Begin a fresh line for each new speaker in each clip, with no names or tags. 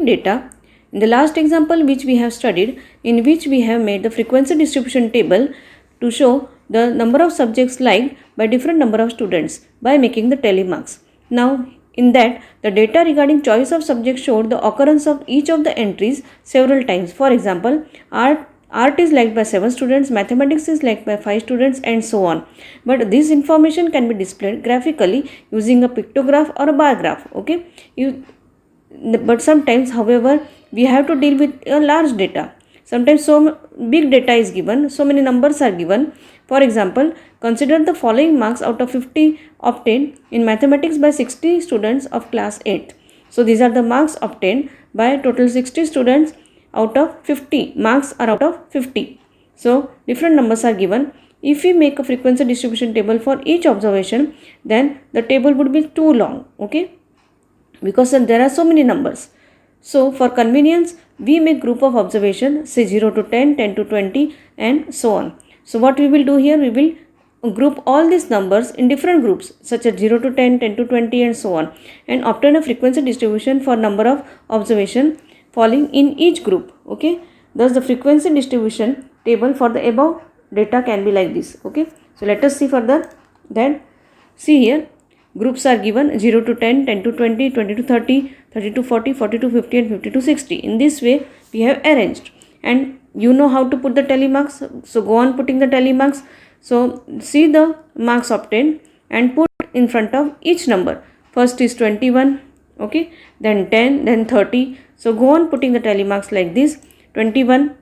data. In the last example which we have studied, in which we have made the frequency distribution table to show the number of subjects liked by different number of students by making the tally marks. Now in that, the data regarding choice of subject showed the occurrence of each of the entries several times. For example, art is liked by 7 students, mathematics is liked by 5 students, and so on. But this information can be displayed graphically using a pictograph or a bar graph. Okay, but sometimes, however, we have to deal with a large data. Sometimes so big data is given, so many numbers are given. For example, consider the following marks out of 50 obtained in mathematics by 60 students of class 8. So these are the marks obtained by total 60 students out of 50. Marks are out of 50. So different numbers are given. If we make a frequency distribution table for each observation, then the table would be too long, okay, because there are so many numbers. So for convenience, we make group of observation, say 0 to 10, 10 to 20, and so on. So what we will do here, we will group all these numbers in different groups such as 0 to 10, 10 to 20, and so on, and obtain a frequency distribution for number of observation falling in each group. Okay, thus the frequency distribution table for the above data can be like this. Okay, so let us see further. Then see here, groups are given 0 to 10, 10 to 20, 20 to 30, 30 to 40, 40 to 50, and 50 to 60. In this way we have arranged, and you know how to put the tally marks, so go on putting the tally marks. So see the marks obtained and put in front of each number. First is 21, okay, then 10, then 30. So go on putting the tally marks like this. 21,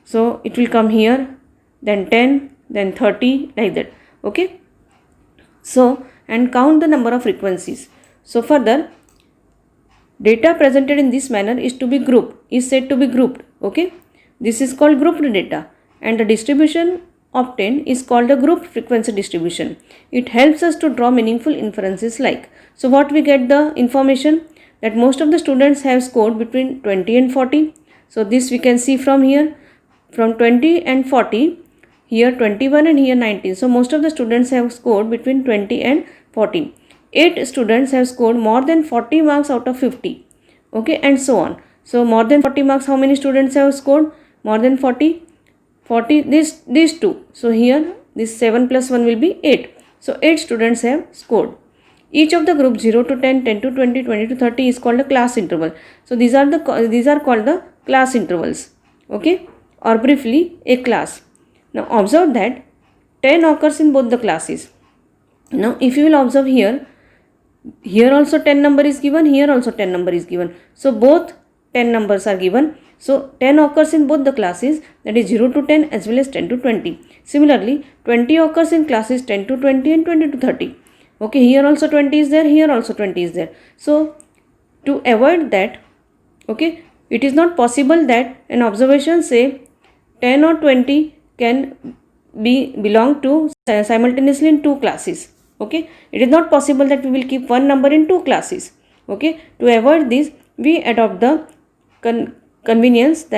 so it will come here, then 10, then 30, like that. Okay, so and count the number of frequencies. So further, data presented in this manner is said to be grouped. Okay, this is called grouped data, and the distribution obtained is called the group frequency distribution. It helps us to draw meaningful inferences like. So what we get the information that most of the students have scored between 20 and 40. So this we can see from here, from 20 and 40, here 21 and here 19. So most of the students have scored between 20 and 40. 8 students have scored more than 40 marks out of 50. Okay, and so on. So more than 40 marks, how many students have scored? More than 40. 40, these two. So here this 7 plus 1 will be 8. So 8 students have scored. Each of the group 0 to 10, 10 to 20, 20 to 30 is called a class interval. So these are called the class intervals. Okay, or briefly a class. Now observe that 10 occurs in both the classes. Now if you will observe here also 10 number is given, here also 10 number is given. So both 10 numbers are given. So 10 occurs in both the classes, that is 0 to 10 as well as 10 to 20. Similarly, 20 occurs in classes 10 to 20 and 20 to 30. Okay, here also 20 is there, here also 20 is there. So to avoid that, okay, it is not possible that an observation say 10 or 20 can belong to simultaneously in two classes. Okay, it is not possible that we will keep one number in two classes. Okay, to avoid this, we adopt the convention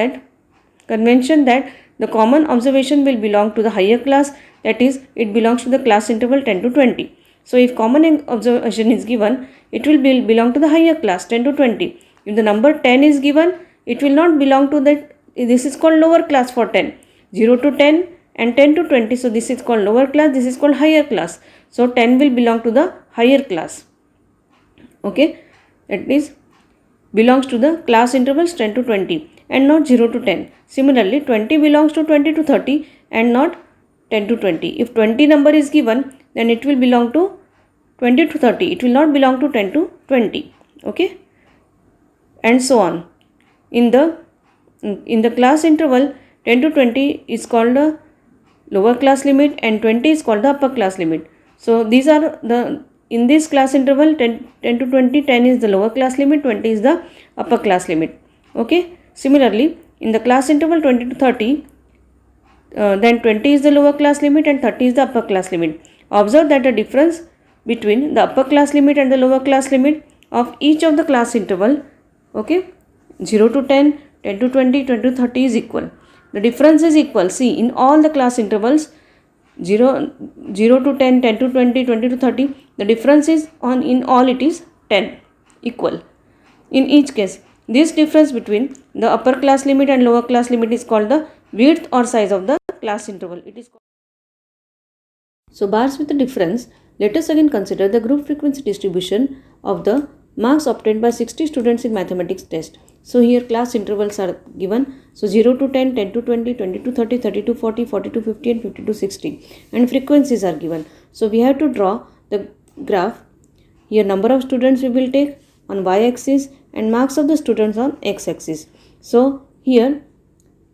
that the common observation will belong to the higher class, that is, it belongs to the class interval 10 to 20. So if common observation is given, it will belong to the higher class 10 to 20. If the number 10 is given, it will not belong to that. This is called lower class for 10. 0 to 10 and 10 to 20. So this is called lower class, this is called higher class. So 10 will belong to the higher class. Okay, that is belongs to the class intervals 10 to 20 and not 0 to 10. Similarly, 20 belongs to 20 to 30 and not 10 to 20. If 20 number is given, then it will belong to 20 to 30. It will not belong to 10 to 20. Okay, and so on. In the class interval 10 to 20 is called the lower class limit and 20 is called the upper class limit. So these are in this class interval 10 to 20, 10 is the lower class limit, 20 is the upper class limit. Okay, similarly in the class interval 20 to 30, then 20 is the lower class limit and 30 is the upper class limit. Observe that the difference between the upper class limit and the lower class limit of each of the class interval, okay, 0 to 10, 10 to 20, 20 to 30 is equal. The difference is equal. See, in all the class intervals 0 to 10, 10 to 20, 20 to 30, the difference is in all it is 10, equal in each case. This difference between the upper class limit and lower class limit is called the width or size of the class interval. It is called. So bars with the difference. Let us again consider the group frequency distribution of the marks obtained by 60 students in mathematics test. So here class intervals are given. So 0 to 10, 10 to 20, 20 to 30, 30 to 40, 40 to 50 and 50 to 60. And frequencies are given. So we have to draw the graph. Here number of students we will take on y-axis and marks of the students on x-axis. So here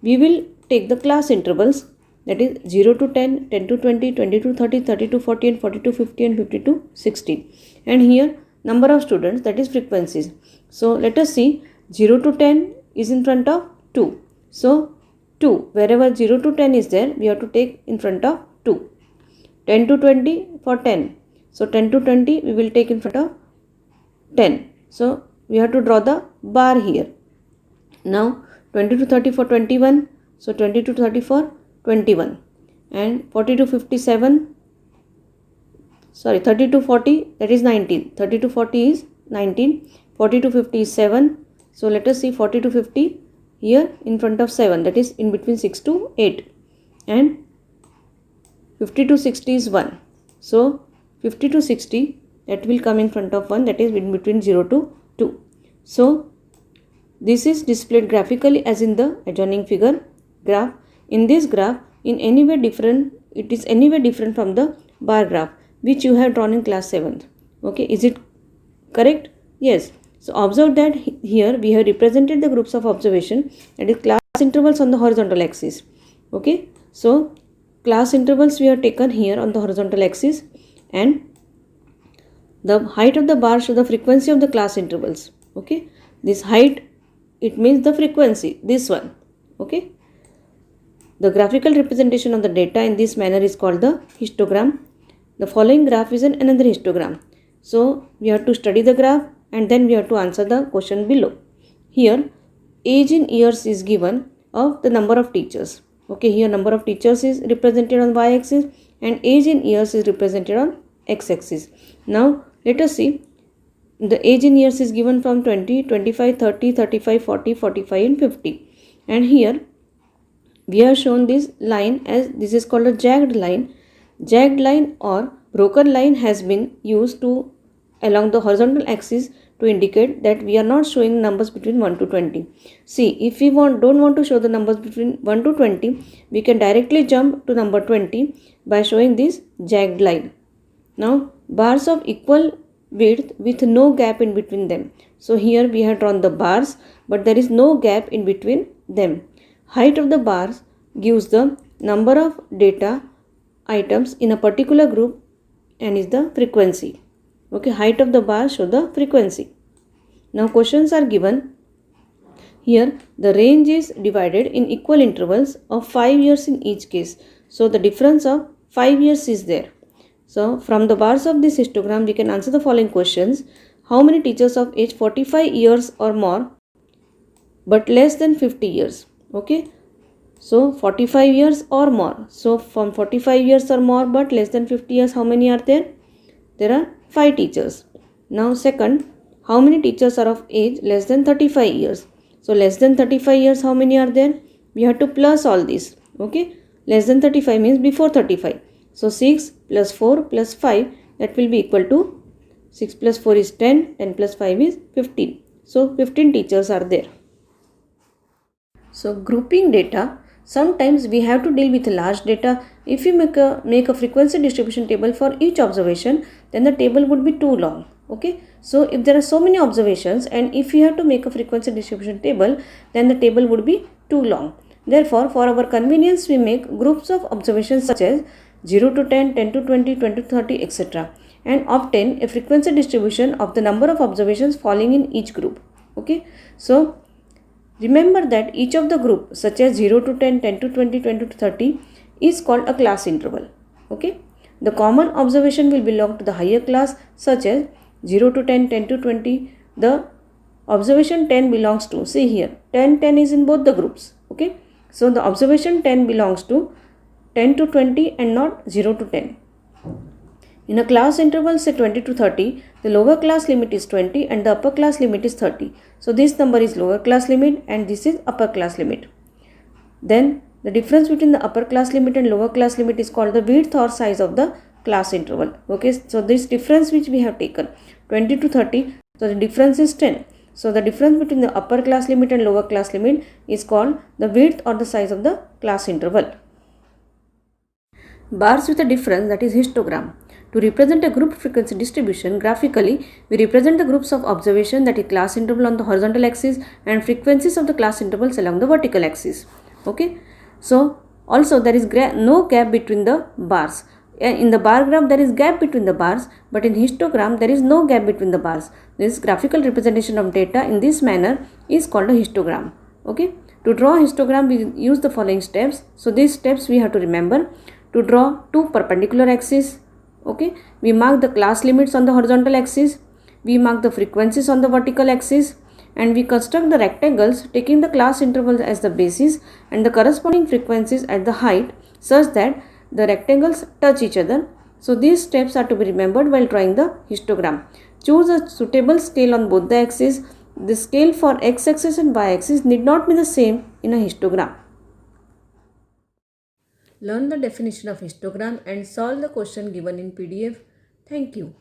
we will take the class intervals, that is 0 to 10, 10 to 20, 20 to 30, 30 to 40 and 40 to 50 and 50 to 60. And here number of students, that is frequencies. So let us see, 0 to 10 is in front of 2. So 2, wherever 0 to 10 is there, we have to take in front of 2. 10 to 20 for 10. So 10 to 20 we will take in front of 10. So we have to draw the bar here. Now 20 to 30 for 21. So 20 to 30 for 21. And 40 to 57. Sorry, 30 to 40, that is 19. 30 to 40 is 19. 40 to 50 is 7. So let us see 40 to 50 here in front of 7, that is in between 6 to 8. And 50 to 60 is 1. So 50 to 60, that will come in front of 1, that is in between 0 to 2. So this is displayed graphically as in the adjoining figure graph. In this graph, it is anyway different from the bar graph which you have drawn in class 7th. Okay, is it correct? Yes. So observe that here we have represented the groups of observation, that is class intervals on the horizontal axis. Okay, so class intervals we have taken here on the horizontal axis, and the height of the bar shows the frequency of the class intervals. Okay, this height, it means the frequency, this one. Okay, the graphical representation of the data in this manner is called the histogram. The following graph is another histogram. So we have to study the graph and then we have to answer the question below. Here age in years is given of the number of teachers. Okay, here number of teachers is represented on y-axis and age in years is represented on x-axis. Now let us see, the age in years is given from 20, 25, 30, 35, 40, 45 and 50. And here we have shown this line as, this is called a jagged line. Jagged line or broken line has been used to along the horizontal axis to indicate that we are not showing numbers between 1 to 20. See, if we don't want to show the numbers between 1 to 20, we can directly jump to number 20 by showing this jagged line. Now bars of equal width with no gap in between them. So here we have drawn the bars, but there is no gap in between them. Height of the bars gives the number of data items in a particular group and is the frequency. Okay, height of the bar show the frequency. Now questions are given. Here the range is divided in equal intervals of 5 years in each case. So the difference of 5 years is there. So from the bars of this histogram we can answer the following questions. How many teachers of age 45 years or more but less than 50 years? Okay, so 45 years or more. So from 45 years or more but less than 50 years, how many are there? There are 5 teachers. Now second, how many teachers are of age less than 35 years? So less than 35 years, how many are there? We have to plus all these. Okay, less than 35 means before 35. So 6 plus 4 plus 5, that will be equal to 6 plus 4 is 10, 10 plus 5 is 15. So 15 teachers are there. So grouping data, sometimes we have to deal with large data. If you make a frequency distribution table for each observation, then the table would be too long. Okay, so if there are so many observations and if you have to make a frequency distribution table, then the table would be too long. Therefore, for our convenience, we make groups of observations such as 0 to 10, 10 to 20, 20 to 30, etc. and obtain a frequency distribution of the number of observations falling in each group. Okay, so remember that each of the group such as 0 to 10, 10 to 20, 20 to 30 is called a class interval. Okay, the common observation will belong to the higher class such as 0 to 10, 10 to 20. The observation 10 belongs to, see here, 10, 10 is in both the groups. Okay, so the observation 10 belongs to 10 to 20 and not 0 to 10. In a class interval say 20 to 30, the lower class limit is 20 and the upper class limit is 30. So this number is lower class limit and this is upper class limit. Then the difference between the upper class limit and lower class limit is called the width or size of the class interval. Okay, so this difference which we have taken 20 to 30, so the difference is 10. So the difference between the upper class limit and lower class limit is called the width or the size of the class interval. Bars with a difference, that is histogram. To represent a group frequency distribution graphically, we represent the groups of observation, that is class interval, on the horizontal axis and frequencies of the class intervals along the vertical axis. Okay, so also there is no gap between the bars. In the bar graph there is gap between the bars, but in histogram there is no gap between the bars. This graphical representation of data in this manner is called a histogram. Okay, to draw a histogram we use the following steps. So these steps we have to remember. To draw two perpendicular axes, okay, we mark the class limits on the horizontal axis, we mark the frequencies on the vertical axis, and we construct the rectangles taking the class intervals as the basis and the corresponding frequencies at the height such that the rectangles touch each other. So these steps are to be remembered while drawing the histogram. Choose a suitable scale on both the axes. The scale for x-axis and y-axis need not be the same in a histogram. Learn the definition of histogram and solve the question given in PDF. Thank you.